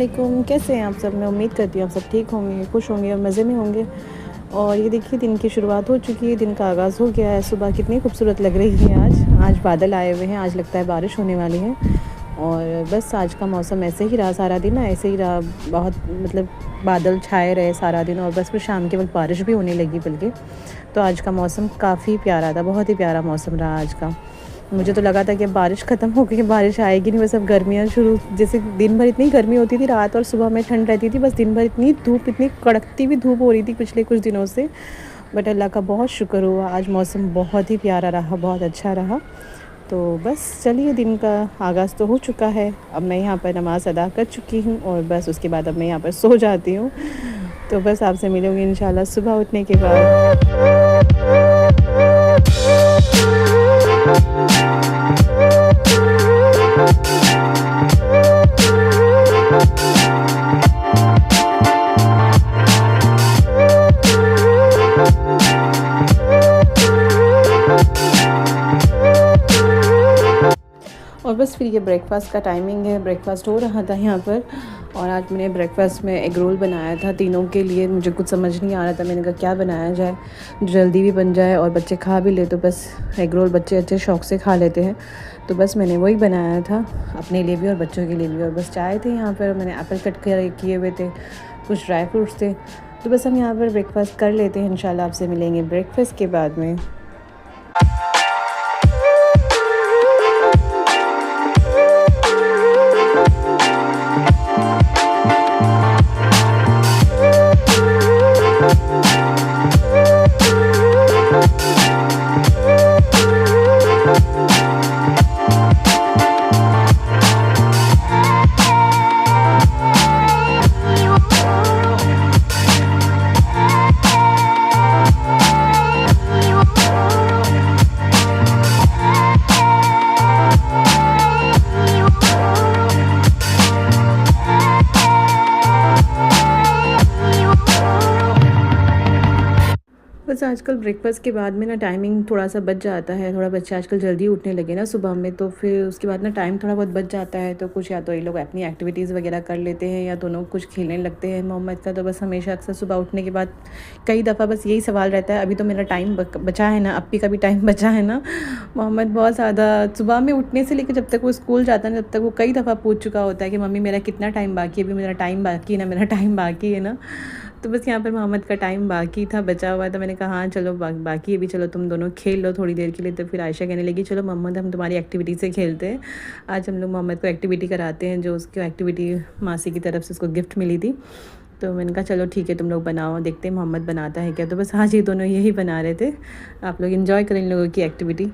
वालेकुम। कैसे हैं आप सब? मैं उम्मीद करती हूँ आप सब ठीक होंगे, खुश होंगे और मज़े में होंगे। और ये देखिए दिन की शुरुआत हो चुकी है, दिन का आगाज़ हो गया है। सुबह कितनी खूबसूरत लग रही है आज। आज बादल आए हुए हैं, आज लगता है बारिश होने वाली है। और बस आज का मौसम ऐसे ही रहा सारा दिन ना, ऐसे ही रहा। बहुत मतलब बादल छाए रहे सारा दिन और बस फिर शाम के वक़्त बारिश भी होने लगी बल्कि। तो आज का मौसम काफ़ी प्यारा था, बहुत ही प्यारा मौसम रहा आज का। मुझे तो लगा था कि अब बारिश ख़त्म हो गई, बारिश आएगी नहीं, बस अब गर्मियाँ शुरू। जैसे दिन भर इतनी गर्मी होती थी, रात और सुबह में ठंड रहती थी, बस दिन भर इतनी धूप, इतनी कड़कती हुई धूप हो रही थी पिछले कुछ दिनों से। बट अल्लाह का बहुत शुक्र हुआ, आज मौसम बहुत ही प्यारा रहा, बहुत अच्छा रहा। तो बस चलिए, दिन का आगाज़ तो हो चुका है। अब मैं यहाँ पर नमाज़ अदा कर चुकी हूँ और बस उसके बाद अब मैं यहाँ पर सो जाती हूँ। तो बस आपसे मिलूँगी इंशाल्लाह सुबह उठने के बाद। और बस फिर ये ब्रेकफ़ास्ट का टाइमिंग है, ब्रेकफ़ास्ट हो रहा था यहाँ पर। और आज मैंने ब्रेकफ़ास्ट में एग रोल बनाया था तीनों के लिए। मुझे कुछ समझ नहीं आ रहा था, मैंने कहा क्या बनाया जाए जो जल्दी भी बन जाए और बच्चे खा भी ले। तो बस एग रोल बच्चे अच्छे शौक़ से खा लेते हैं, तो बस मैंने वही बनाया था अपने लिए भी और बच्चों के लिए भी। और बस चाय थे यहाँ पर, मैंने एप्पल कट किए हुए थे, कुछ ड्राई फ्रूट्स थे। तो बस हम यहाँ पर ब्रेकफ़ास्ट कर लेते हैं, इंशाल्लाह आपसे मिलेंगे ब्रेकफ़ास्ट के बाद में। बस आजकल ब्रेकफ़ास्ट के बाद में ना टाइमिंग थोड़ा सा बच जाता है, थोड़ा बच्चे आजकल जल्दी उठने लगे ना सुबह में, तो फिर उसके बाद ना टाइम थोड़ा बहुत बच जाता है। तो कुछ या तो ये लोग अपनी एक्टिविटीज़ वगैरह कर लेते हैं या दोनों कुछ खेलने लगते हैं मोहम्मद का। तो बस हमेशा अक्सर सुबह उठने के बाद कई दफ़ा बस यही सवाल रहता है, अभी तो मेरा टाइम बचा है ना, अप्पी का भी टाइम बचा है ना। मोहम्मद बहुत ज़्यादा सुबह में उठने से लेकर जब तक वो स्कूल जाता है, जब तक वो कई दफ़ा पूछ चुका होता है कि मम्मी मेरा कितना टाइम बाकी है, अभी मेरा टाइम बाकी है ना, मेरा टाइम बाकी है ना। तो बस यहाँ पर मोहम्मद का टाइम बाकी था, बचा हुआ था। मैंने कहा हाँ चलो बाकी है भी, चलो तुम दोनों खेल लो थोड़ी देर के लिए। तो फिर आयशा कहने लगी चलो मोहम्मद हम तुम्हारी एक्टिविटी से खेलते हैं। आज हम लोग मोहम्मद को एक्टिविटी कराते हैं, जो उसकी एक्टिविटी मासी की तरफ से उसको गिफ्ट मिली थी। तो मैंने कहा चलो ठीक है तुम लोग बनाओ, देखते हैं मोहम्मद बनाता है क्या। तो बस आज ये दोनों यही बना रहे थे। आप लोग इन्जॉय करें इन लोगों की एक्टिविटी।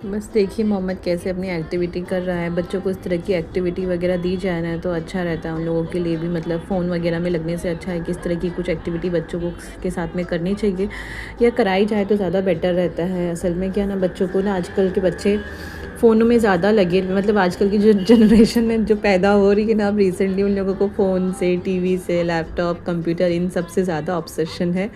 बस देखिए मोहम्मद कैसे अपनी एक्टिविटी कर रहा है। बच्चों को इस तरह की एक्टिविटी वगैरह दी जाए ना तो अच्छा रहता है उन लोगों के लिए भी। मतलब फ़ोन वगैरह में लगने से अच्छा है कि इस तरह की कुछ एक्टिविटी बच्चों को के साथ में करनी चाहिए या कराई जाए तो ज़्यादा बेटर रहता है। असल में क्या ना, बच्चों को ना आजकल के बच्चे फ़ोनों में ज़्यादा लगे, मतलब आजकल की जो जनरेशन है जो पैदा हो रही है ना, अब रिसेंटली उन लोगों को फ़ोन से, टीवी से, लैपटॉप, कंप्यूटर, इन सब से ज़्यादा ऑब्सेशन है।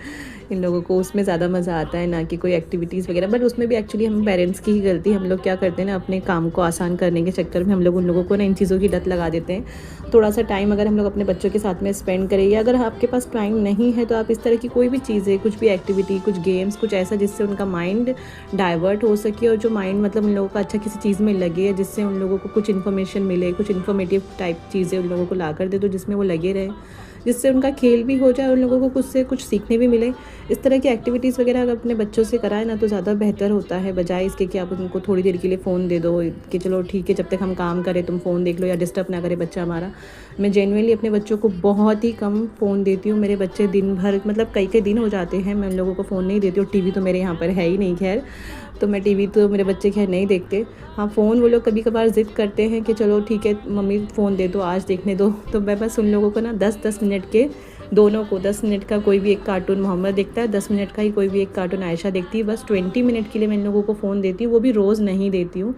इन लोगों को उसमें ज़्यादा मज़ा आता है ना कि कोई एक्टिविटीज़ वगैरह। बट उसमें भी एक्चुअली हम पेरेंट्स की ही गलती, हम लोग क्या करते हैं ना, अपने काम को आसान करने के चक्कर में हम लोग उन लोगों को ना इन चीज़ों की लत लगा देते हैं। थोड़ा सा टाइम अगर हम लोग अपने बच्चों के साथ में स्पेंड करें, या अगर आपके पास टाइम नहीं है तो आप इस तरह की कोई भी चीज़ें, कुछ भी एक्टिविटी, कुछ गेम्स, कुछ ऐसा जिससे उनका माइंड डाइवर्ट हो सके और जो माइंड मतलब उन लोगों का अच्छा किसी चीज़ में लगे, जिससे उन लोगों को कुछ इन्फॉर्मेशन मिले, कुछ इन्फॉर्मेटिव टाइप चीज़ें उन लोगों को ला कर दे दो जिसमें वो लगे रहें, जिससे उनका खेल भी हो जाए और उन लोगों को कुछ से कुछ सीखने भी मिले। इस तरह की एक्टिविटीज़ वगैरह अगर अपने बच्चों से कराएं ना तो ज़्यादा बेहतर होता है, बजाय इसके कि आप उनको थोड़ी देर के लिए फ़ोन दे दो कि चलो ठीक है जब तक हम काम करें तुम फ़ोन देख लो, या डिस्टर्ब ना करे बच्चा हमारा। मैं जेन्युइनली अपने बच्चों को बहुत ही कम फ़ोन देती हूँ। मेरे बच्चे दिन भर मतलब कई कई दिन हो जाते हैं मैं उन लोगों को फ़ोन नहीं देती हूँ। टीवी तो मेरे यहाँ पर है ही नहीं, खैर तो मैं टीवी तो मेरे बच्चे खैर नहीं देखते। हाँ, फ़ोन वो लोग कभी कभार ज़िद करते हैं कि चलो ठीक है मम्मी फ़ोन दे दो, आज देखने दो, तो मैं बस उन लोगों को ना 10-10 मिनट के, दोनों को 10 मिनट का कोई भी एक कार्टून मोहम्मद देखता है, 10 मिनट का ही कोई भी एक कार्टून आयशा देखती है, बस 20 मिनट के लिए मैं इन लोगों को फ़ोन देती हूँ। वो भी रोज़ नहीं देती हूँ,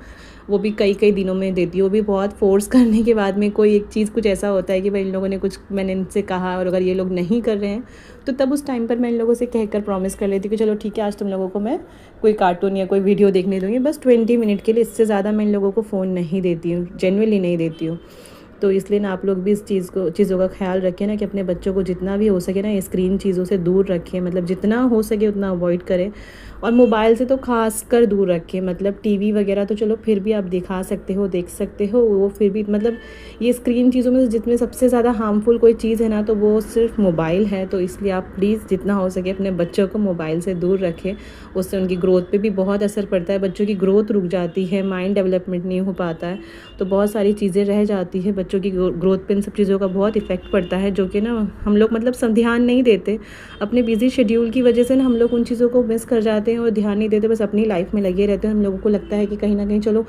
वो भी कई कई दिनों में देती हूँ। वो भी बहुत फ़ोर्स करने के बाद में कोई एक चीज़ कुछ ऐसा होता है कि भाई इन लोगों ने कुछ, मैंने इनसे कहा और अगर ये लोग नहीं कर रहे हैं तो तब उस टाइम पर मैं इन लोगों से कहकर प्रॉमिस कर लेती हूँ कि चलो ठीक है आज तुम लोगों को मैं कोई कार्टून या कोई वीडियो देखने दूँगी, बस 20 मिनट के लिए, इससे ज़्यादा मैं इन लोगों को फ़ोन नहीं देती हूँ, जेन्युइनली नहीं देती हूँ। तो इसलिए ना आप लोग भी इस चीज़ों का ख्याल रखें ना कि अपने बच्चों को जितना भी हो सके ना ये स्क्रीन चीज़ों से दूर रखें, मतलब जितना हो सके उतना अवॉइड करें। और मोबाइल से तो खास कर दूर रखें। मतलब टीवी वगैरह तो चलो फिर भी आप दिखा सकते हो, देख सकते हो, वो फिर भी मतलब ये स्क्रीन चीज़ों में जितने सबसे ज़्यादा हार्मफुल कोई चीज़ है ना तो वो सिर्फ मोबाइल है। तो इसलिए आप प्लीज़ जितना हो सके अपने बच्चों को मोबाइल से दूर रखें। उससे उनकी ग्रोथ पे भी बहुत असर पड़ता है, बच्चों की ग्रोथ रुक जाती है, माइंड डेवलपमेंट नहीं हो पाता है, तो बहुत सारी चीज़ें रह जाती है, बच्चों की ग्रोथ पे इन सब चीज़ों का बहुत इफ़ेक्ट पड़ता है, जो कि ना हम लोग मतलब ध्यान नहीं देते। अपने बिजी शेड्यूल की वजह से ना हम लोग उन चीज़ों को मिस कर जाते हैं और ध्यान नहीं देते, बस अपनी लाइफ में लगे रहते हैं। हम लोगों को लगता है कि कहीं ना कहीं चलो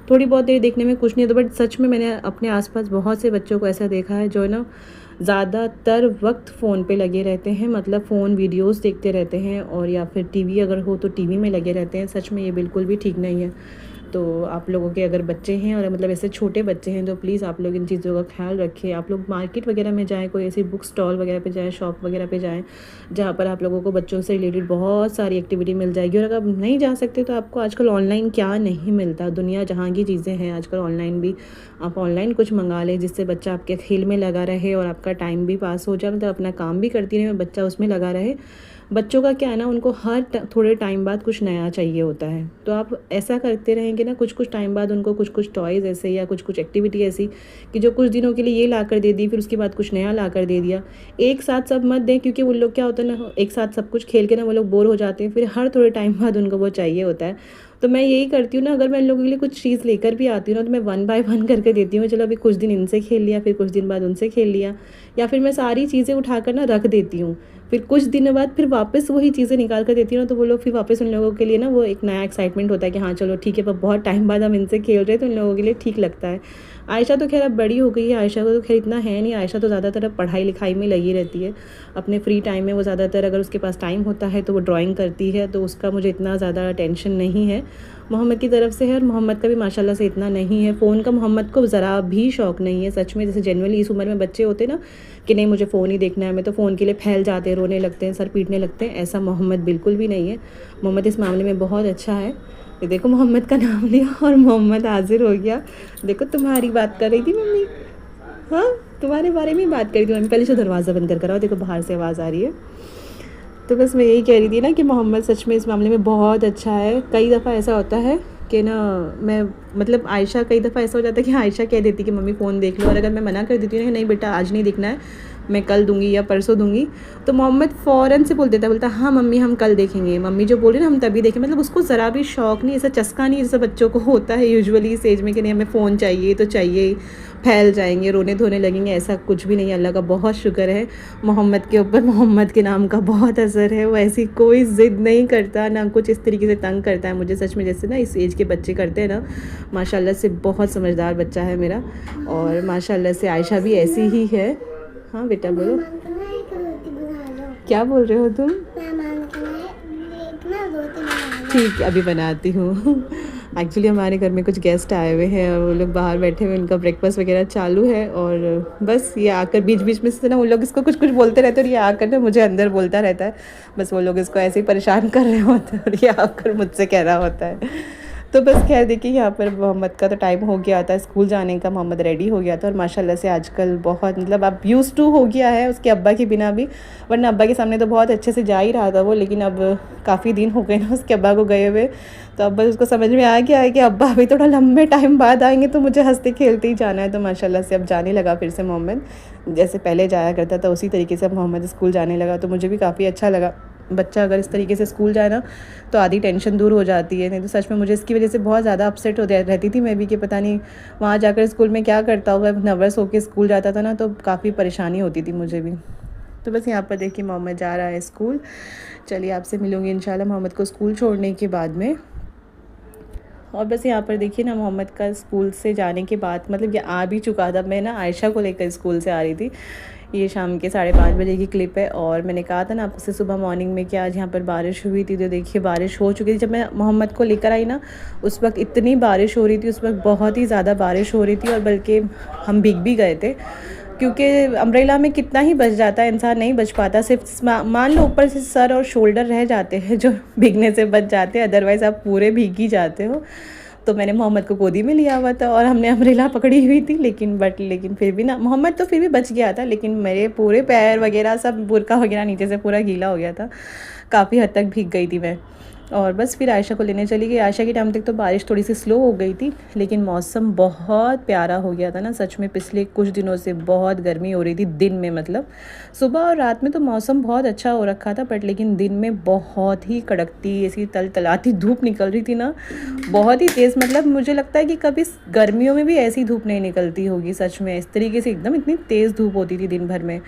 थोड़ी बहुत देर देखने में कुछ नहीं होता, बट सच में मैंने अपने आसपास बहुत से बच्चों को ऐसा देखा है जो ना ज़्यादातर वक्त फ़ोन पे लगे रहते हैं, मतलब फ़ोन वीडियोस देखते रहते हैं, और या फिर टीवी अगर हो तो टीवी में लगे रहते हैं। सच में ये बिल्कुल भी ठीक नहीं है। तो आप लोगों के अगर बच्चे हैं और मतलब ऐसे छोटे बच्चे हैं तो प्लीज़ आप लोग इन चीज़ों का ख्याल रखें। आप लोग मार्केट वगैरह में जाएँ, कोई ऐसी बुक स्टॉल वगैरह पे जाएँ, शॉप वगैरह पे जाएँ जहाँ पर आप लोगों को बच्चों से रिलेटेड बहुत सारी एक्टिविटी मिल जाएगी। और अगर आप नहीं जा सकते तो आपको आजकल ऑनलाइन क्या नहीं मिलता, दुनिया जहाँ की चीज़ें हैं आजकल ऑनलाइन भी, आप ऑनलाइन कुछ मंगा लें जिससे बच्चा आपके खेल में लगा रहे और आपका टाइम भी पास हो जाए, मतलब अपना काम भी करती रहे, बच्चा उसमें लगा रहे। बच्चों का क्या है ना, उनको हर थोड़े टाइम बाद कुछ नया चाहिए होता है, तो आप ऐसा करते रहेंगे ना, कुछ कुछ टाइम बाद उनको कुछ कुछ टॉयज़ ऐसे या कुछ कुछ एक्टिविटी ऐसी कि जो कुछ दिनों के लिए ये ला कर दे दी, फिर उसके बाद कुछ नया ला कर दे दिया। एक साथ सब मत दें, क्योंकि उन लोग क्या होता है ना, एक साथ सब कुछ खेल के ना वो लोग बोर हो जाते हैं, फिर हर थोड़े टाइम बाद उनको वो चाहिए होता है। तो मैं यही करती हूँ ना, अगर मैं इन लोगों के लिए कुछ चीज़ लेकर भी आती हूँ ना तो मैं 1 बाय 1 करके देती हूँ। चलो अभी कुछ दिन इनसे खेल लिया, फिर कुछ दिन बाद उनसे खेल लिया, या फिर मैं सारी चीज़ें उठाकर ना रख देती हूँ, फिर कुछ दिनों बाद फिर वापस वही चीज़ें निकाल कर देती हूँ ना, तो वो लोग फिर वापस उन लोगों के लिए ना वो एक नया एक्साइटमेंट होता है कि हाँ चलो ठीक है, अब बहुत टाइम बाद हम इनसे खेल रहे हैं, तो उन लोगों के लिए ठीक लगता है। आयशा तो खैर अब बड़ी हो गई है, आयशा को तो खैर इतना है नहीं, आयशा तो ज़्यादातर अब पढ़ाई लिखाई में लगी रहती है। अपने फ्री टाइम में वो ज़्यादातर, अगर उसके पास टाइम होता है तो वो ड्राइंग करती है, तो उसका मुझे इतना ज़्यादा टेंशन नहीं है। मोहम्मद की तरफ से है, और मोहम्मद का भी माशाल्लाह से इतना नहीं है। फ़ोन का मोहम्मद को ज़रा भी शौक़ नहीं है सच में। जैसे जनरली इस उम्र में बच्चे होते ना कि नहीं मुझे फ़ोन ही देखना है, मैं तो फ़ोन के लिए फैल जाते हैं, रोने लगते हैं, सर पीटने लगते हैं, ऐसा मोहम्मद बिल्कुल भी नहीं है। मोहम्मद इस मामले में बहुत अच्छा है। ये देखो मोहम्मद का नाम लिया और मोहम्मद हाजिर हो गया। देखो तुम्हारी बात कर रही थी मम्मी, हाँ तुम्हारे बारे में ही बात कर रही थी मम्मी। पहले से दरवाज़ा बंद कर कराओ, देखो बाहर से आवाज़ आ रही है। तो बस मैं यही कह रही थी ना कि मोहम्मद सच में इस मामले में बहुत अच्छा है। कई दफ़ा ऐसा होता है कि ना, मैं मतलब आयशा, कई दफ़ा ऐसा हो जाता है कि आयशा कह देती कि मम्मी फ़ोन देख लो, और अगर मैं मना कर देती हूँ नहीं बेटा आज नहीं देखना है, मैं कल दूंगी या परसों दूंगी, तो मोहम्मद फ़ौरन से बोल देता है, बोलता हाँ मम्मी हम कल देखेंगे, मम्मी जो बोल रही है ना हम तभी देखें। मतलब उसको ज़रा भी शौक़ नहीं, ऐसा चस्का नहीं जैसा बच्चों को होता है यूजुअली इस एज में कि नहीं हमें फ़ोन चाहिए तो चाहिए, फैल जाएंगे, रोने धोने लगेंगे, ऐसा कुछ भी नहीं है। अल्लाह का बहुत शुक्र है मोहम्मद के ऊपर, मोहम्मद के नाम का बहुत असर है। वो ऐसी कोई ज़िद नहीं करता, ना कुछ इस तरीके से तंग करता है मुझे, सच में जैसे ना इस एज के बच्चे करते हैं ना। माशाल्लाह से बहुत समझदार बच्चा है मेरा, और माशाल्लाह से आयशा भी ऐसी ही है। हाँ बेटा बोलो, क्या बोल रहे हो तुम? ठीक है अभी बनाती हूँ। एक्चुअली हमारे घर में कुछ गेस्ट आए हुए हैं और वो लोग बाहर बैठे हुए, उनका ब्रेकफास्ट वगैरह चालू है। और बस ये आकर बीच बीच में से ना उन लोग इसको कुछ कुछ बोलते रहते हैं और ये आकर ना मुझे अंदर बोलता रहता है। बस वो लोग इसको ऐसे ही परेशान कर रहे होते हैं और ये आकर मुझसे कह रहा होता है। तो बस खैर देखिए, यहाँ पर मोहम्मद का तो टाइम हो गया था स्कूल जाने का, मोहम्मद रेडी हो गया था और माशाल्लाह से आजकल बहुत मतलब अब यूज़ टू हो गया है उसके अब्बा के बिना भी। वरना अब्बा के सामने तो बहुत अच्छे से जा ही रहा था वो, लेकिन अब काफ़ी दिन हो गए ना उसके अब्बा को गए हुए। तो अब बस उसको समझ में आ गया है कि अब्बा अभी थोड़ा लंबे टाइम बाद आएंगे तो मुझे हंसते खेलते ही जाना है। तो माशाल्लाह से अब जाने लगा फिर से मोहम्मद, जैसे पहले जाया करता था उसी तरीके से अब मोहम्मद स्कूल जाने लगा। तो मुझे भी काफ़ी अच्छा लगा। बच्चा अगर इस तरीके से स्कूल जाए ना तो आधी टेंशन दूर हो जाती है। नहीं तो सच में मुझे इसकी वजह से बहुत ज़्यादा अपसेट हो रहती थी मैं भी, कि पता नहीं वहाँ जाकर स्कूल में क्या करता होगा। नर्वस होकर स्कूल जाता था ना तो काफ़ी परेशानी होती थी मुझे भी। तो बस यहाँ पर देखिए मोहम्मद जा रहा है स्कूल। चलिए आपसे मिलूँगी इंशाल्लाह मोहम्मद को स्कूल छोड़ने के बाद में। और बस यहाँ पर देखिए ना मोहम्मद का स्कूल से जाने के बाद मतलब ये आ भी चुका था। मैं ना आयशा को लेकर स्कूल से आ रही थी। ये शाम के 5:30 बजे की क्लिप है। और मैंने कहा था ना आपसे सुबह मॉर्निंग में कि आज यहाँ पर बारिश हुई थी। तो देखिए बारिश हो चुकी थी। जब मैं मोहम्मद को लेकर आई ना उस वक्त इतनी बारिश हो रही थी, उस वक्त बहुत ही ज़्यादा बारिश हो रही थी। और बल्कि हम भीग भी गए थे, क्योंकि अम्ब्रेला में कितना ही बच जाता है, इंसान नहीं बच पाता। सिर्फ मान लो ऊपर से सर और शोल्डर रह जाते हैं जो भीगने से बच जाते हैं, अदरवाइज़ आप पूरे भीग ही जाते हो। तो मैंने मोहम्मद को गोदी में लिया हुआ था और हमने अम्ब्रेला पकड़ी हुई थी, लेकिन फिर भी ना मोहम्मद तो फिर भी बच गया था, लेकिन मेरे पूरे पैर वगैरह सब बुरका वगैरह नीचे से पूरा गीला हो गया था। काफ़ी हद तक भीग गई थी मैं। और बस फिर आयशा को लेने चली गई। आयशा के टाइम तक तो बारिश थोड़ी सी स्लो हो गई थी, लेकिन मौसम बहुत प्यारा हो गया था ना सच में। पिछले कुछ दिनों से बहुत गर्मी हो रही थी दिन में, मतलब सुबह और रात में तो मौसम बहुत अच्छा हो रखा था, बट लेकिन दिन में बहुत ही कड़कती ऐसी तलतलाती धूप निकल रही थी ना, बहुत ही तेज़। मतलब मुझे लगता है कि कभी गर्मियों में भी ऐसी धूप नहीं निकलती होगी सच में, इस तरीके से एकदम इतनी तेज़ धूप होती थी दिन भर में।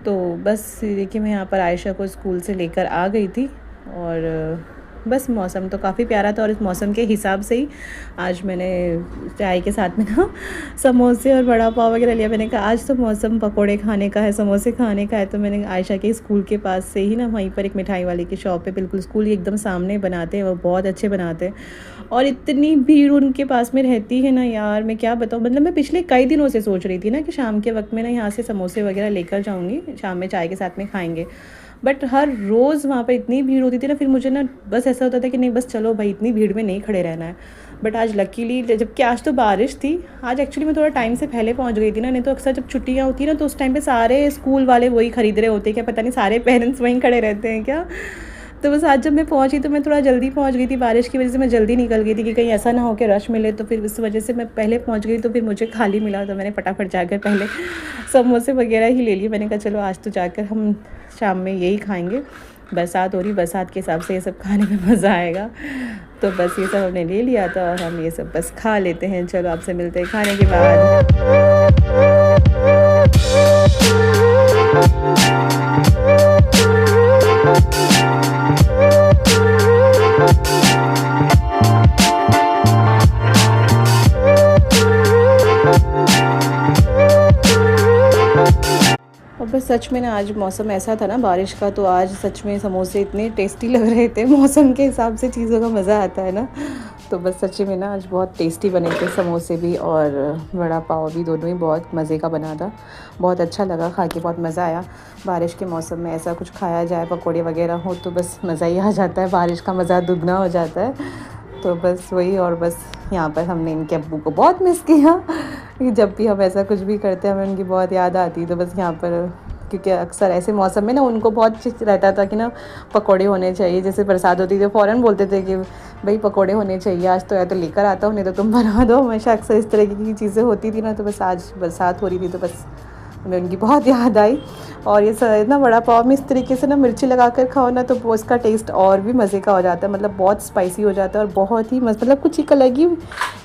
तो बस देखिए मैं यहाँ पर आयशा को स्कूल से लेकर आ गई थी। और बस मौसम तो काफ़ी प्यारा था और इस मौसम के हिसाब से ही आज मैंने चाय के साथ में ना समोसे और बड़ा पाव वगैरह लिया। मैंने कहा आज तो मौसम पकोड़े खाने का है, समोसे खाने का है। तो मैंने आयशा के स्कूल के पास से ही ना वहीं पर एक मिठाई वाले की शॉप है, बिल्कुल स्कूल के एकदम सामने बनाते हैं, वो बहुत अच्छे बनाते हैं। और इतनी भीड़ उनके पास में रहती है ना यार, मैं क्या बताऊँ। मतलब मैं पिछले कई दिनों से सोच रही थी ना कि शाम के वक्त में ना यहाँ से समोसे वगैरह लेकर जाऊँगी, शाम में चाय के साथ में खाएँगे। बट हर रोज़ वहाँ पर इतनी भीड़ होती थी ना, फिर मुझे ना बस ऐसा होता था कि नहीं बस चलो भाई इतनी भीड़ में नहीं खड़े रहना है। बट आज लकीली, जबकि आज तो बारिश थी, आज एक्चुअली मैं थोड़ा टाइम से पहले पहुँच गई थी ना। नहीं तो अक्सर जब छुट्टियाँ होती ना तो उस टाइम पे सारे स्कूल वाले वही ख़रीद रहे होते, क्या पता नहीं सारे पेरेंट्स वहीं खड़े रहते हैं क्या। तो बस आज जब मैं पहुंची तो मैं थोड़ा जल्दी पहुंच गई थी, बारिश की वजह से मैं जल्दी निकल गई थी कि कहीं ऐसा ना हो कि रश मिले। तो फिर इस वजह से मैं पहले पहुंच गई, तो फिर मुझे खाली मिला तो मैंने फटाफट जाकर पहले समोसे वगैरह ही ले लिए। मैंने कहा चलो आज तो जाकर हम शाम में यही खाएँगे। बरसात हो रही, बरसात के हिसाब से ये सब खाने में मज़ा आएगा। तो बस ये सब हमने ले लिया था और हम ये सब बस खा लेते हैं। चलो आपसे मिलते हैं खाने के बाद। और बस सच में ना आज मौसम ऐसा था ना बारिश का, तो आज सच में समोसे इतने टेस्टी लग रहे थे। मौसम के हिसाब से चीज़ों का मज़ा आता है ना। तो बस सच में ना आज बहुत टेस्टी बने थे समोसे भी और वड़ा पाव भी, दोनों ही बहुत मज़े का बना था। बहुत अच्छा लगा खा के, बहुत मज़ा आया। बारिश के मौसम में ऐसा कुछ खाया जाए, पकौड़े वगैरह हो तो बस मज़ा ही आ जाता है, बारिश का मज़ा दुगना हो जाता है। तो बस वही। और बस यहाँ पर हमने इनके अब्बू को बहुत मिस किया। जब भी हम ऐसा कुछ भी करते हैं हमें उनकी बहुत याद आती है। तो बस यहाँ पर क्योंकि अक्सर ऐसे मौसम में ना उनको बहुत चीज़ रहता था कि ना पकोड़े होने चाहिए। जैसे बरसात होती थी फ़ौरन बोलते थे कि भाई पकोड़े होने चाहिए आज तो, या तो लेकर आता हूँ नहीं तो तुम बना दो। हमेशा अक्सर इस तरह की चीज़ें होती थी ना। तो बस आज बरसात हो रही थी तो बस हमें उनकी बहुत याद आई। और ये ना वड़ा पाव में इस तरीके से ना मिर्ची लगाकर खाओ ना तो वो उसका टेस्ट और भी मज़े का हो जाता है। मतलब बहुत स्पाइसी हो जाता है और बहुत ही मतलब कुछ एक अलग ही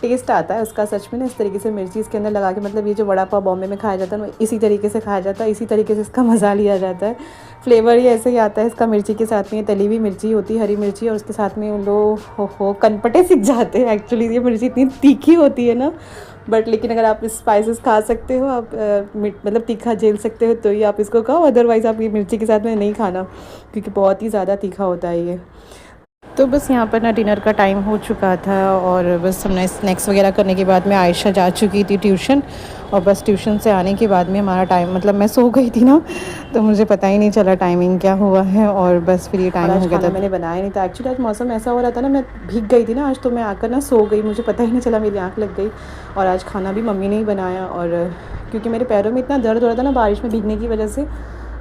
टेस्ट आता है उसका सच में ना। इस तरीके से मिर्ची इसके अंदर लगा के, मतलब ये जो वड़ा पाव बॉम्बे में खाया जाता है ना इसी तरीके से खाया जाता है, इसी तरीके से इसका मज़ा लिया जाता है। फ्लेवर ही ऐसे ही आता है इसका मिर्ची के साथ में। तली हुई मिर्ची होती है, हरी मिर्ची, और उसके साथ में लोग हो कनपटे सीख जाते हैं। एक्चुअली ये मिर्ची इतनी तीखी होती है ना, बट लेकिन अगर आप स्पाइसेस खा सकते हो, आप मतलब तीखा झेल सकते हो तो ही आप इसको खाओ, अदरवाइज़ आप ये मिर्ची के साथ में नहीं खाना क्योंकि बहुत ही ज़्यादा तीखा होता है ये। तो बस यहाँ पर ना डिनर का टाइम हो चुका था और बस हमने स्नैक्स वगैरह करने के बाद में आयशा जा चुकी थी ट्यूशन। और बस ट्यूशन से आने के बाद में हमारा टाइम, मतलब मैं सो गई थी ना, तो मुझे पता ही नहीं चला टाइमिंग क्या हुआ है। और बस फिर ये टाइम हो गया था। मैंने बनाया नहीं था एक्चुअली, आज मौसम ऐसा हो रहा था ना, मैं भीग गई थी ना आज, तो मैं आकर ना सो गई, मुझे पता ही नहीं चला, मेरी आँख लग गई। और आज खाना भी मम्मी ने ही बनाया। और क्योंकि मेरे पैरों में इतना दर्द हो रहा था ना बारिश में भीगने की वजह से,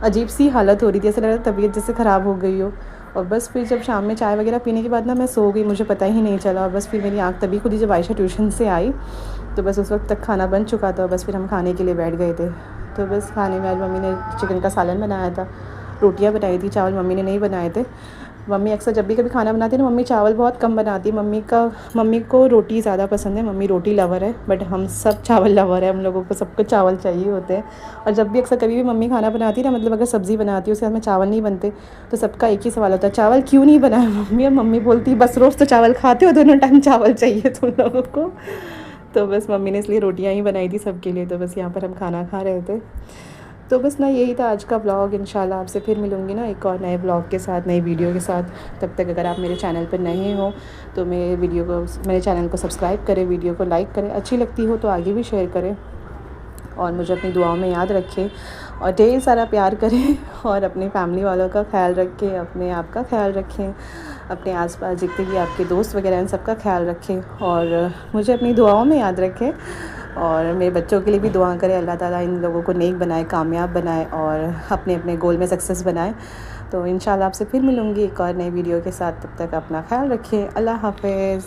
अजीब सी हालत हो रही थी, ऐसा लग रहा था तबीयत जैसे ख़राब हो गई हो। और बस फिर जब शाम में चाय वगैरह पीने के बाद ना मैं सो गई, मुझे पता ही नहीं चला। और बस फिर मेरी आँख तभी खुली जब आयशा ट्यूशन से आई, तो बस उस वक्त तक खाना बन चुका था। बस फिर हम खाने के लिए बैठ गए थे। तो बस खाने में आज मम्मी ने चिकन का सालन बनाया था, रोटियां बनाई थी, चावल मम्मी ने नहीं बनाए थे। मम्मी अक्सर जब भी कभी खाना बनाती है ना, मम्मी चावल बहुत कम बनाती है। मम्मी को रोटी ज़्यादा पसंद है, मम्मी रोटी लवर है, बट हम सब चावल लवर है, हम लोगों को सबको चावल चाहिए होते हैं। और जब भी अक्सर कभी भी मम्मी खाना बनाती है ना, मतलब अगर सब्ज़ी बनाती है उसके साथ में चावल नहीं बनते, तो सबका एक ही सवाल होता है, चावल क्यों नहीं बनाया मम्मी। और मम्मी बोलती है बस रोज़ तो चावल खाते हो, दोनों टाइम चावल चाहिए तुम लोगों को। तो बस मम्मी ने इसलिए रोटियां ही बनाई थी सबके लिए। तो बस यहाँ पर हम खाना खा रहे थे। तो बस ना यही था आज का ब्लॉग। इंशाल्लाह आपसे फिर मिलूँगी ना एक और नए ब्लॉग के साथ, नई वीडियो के साथ। तब तक अगर आप मेरे चैनल पर नए हो तो मेरे चैनल को सब्सक्राइब करें, वीडियो को लाइक करें, अच्छी लगती हो तो आगे भी शेयर करें। और मुझे अपनी दुआओं में याद रखें और ढेर सारा प्यार करें। और अपनी फैमिली वालों का ख्याल रखें, अपने आप का ख्याल रखें, अपने आसपास जितने भी आपके दोस्त वगैरह हैं सबका ख्याल रखें। और मुझे अपनी दुआओं में याद रखें। और मेरे बच्चों के लिए भी दुआ करें, अल्लाह ताला इन लोगों को नेक बनाए, कामयाब बनाए और अपने अपने गोल में सक्सेस बनाए। तो इंशाल्लाह आपसे फिर मिलूँगी एक और नई वीडियो के साथ। तब तक अपना ख्याल रखें। अल्लाह हाफ़िज़।